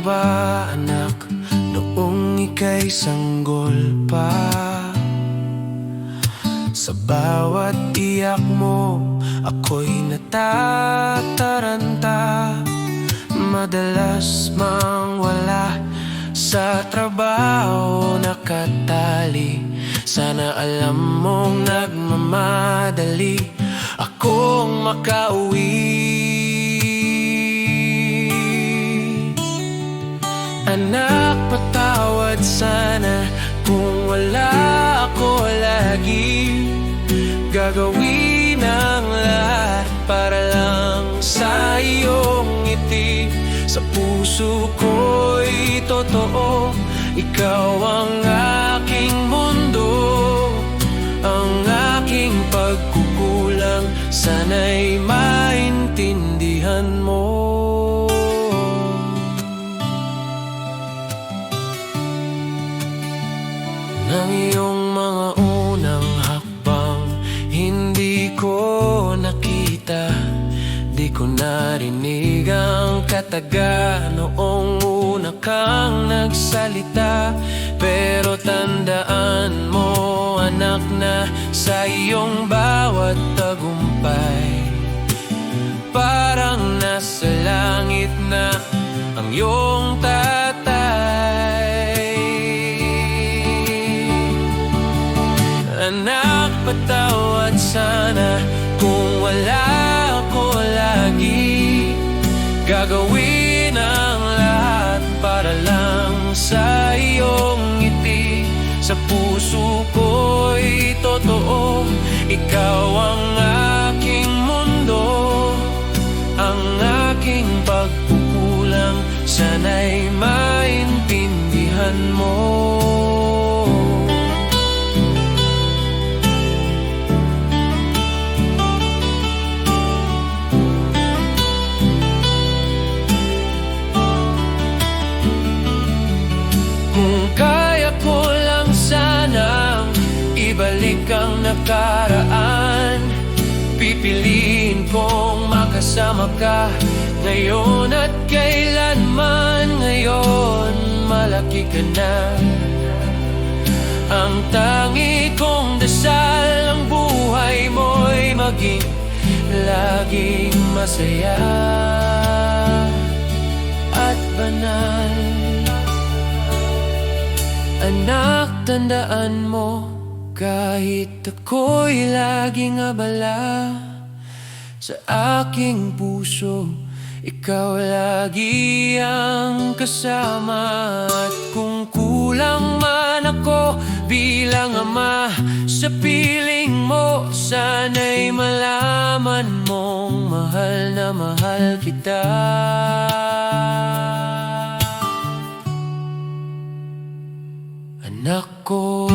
ba, anak, noong ika'y sanggol pa? Sa bawat iyak mo, ako'y natataranta. Madalas mang wala sa trabaho nakatali. Sana alam mong nagmamadali akong makauwi. Anak, patawad sana kung wala ako lagi. Gagawin ang lahat para lang sa iyong ngiti. Sa puso ko'y totoo, ikaw ang aking mundo. Ang aking pagkukulang, sana'y maintindihan mo. Ng iyong mga unang hakbang, hindi ko nakita. Di ko narinig ang kataga noong una kang nagsalita. Pero tandaan mo, anak, na sa iyong bawat tagumpay, parang nasa langit na ang iyong tatay. Anak, patawad sana kung wala ako lagi. Gagawin ang lahat para lang sa iyong ngiti. Sa puso ko'y totoo, ikaw ang aking mundo. Ang aking pagkukulang, sana'y maintindihan mo. Kung kaya ko lang sanang ibalik ang nakaraan, pipiliin kong makasama ka ngayon at kailanman. Ngayon malaki ka na, ang tangi kong dasal, ang buhay mo'y maging laging masaya at banal. Anak, tandaan mo, kahit ako'y laging abala, sa aking puso, ikaw lagi ang kasama. At kung kulang man ako bilang ama sa piling mo, sana'y malaman mong mahal na mahal kita. Anak ko.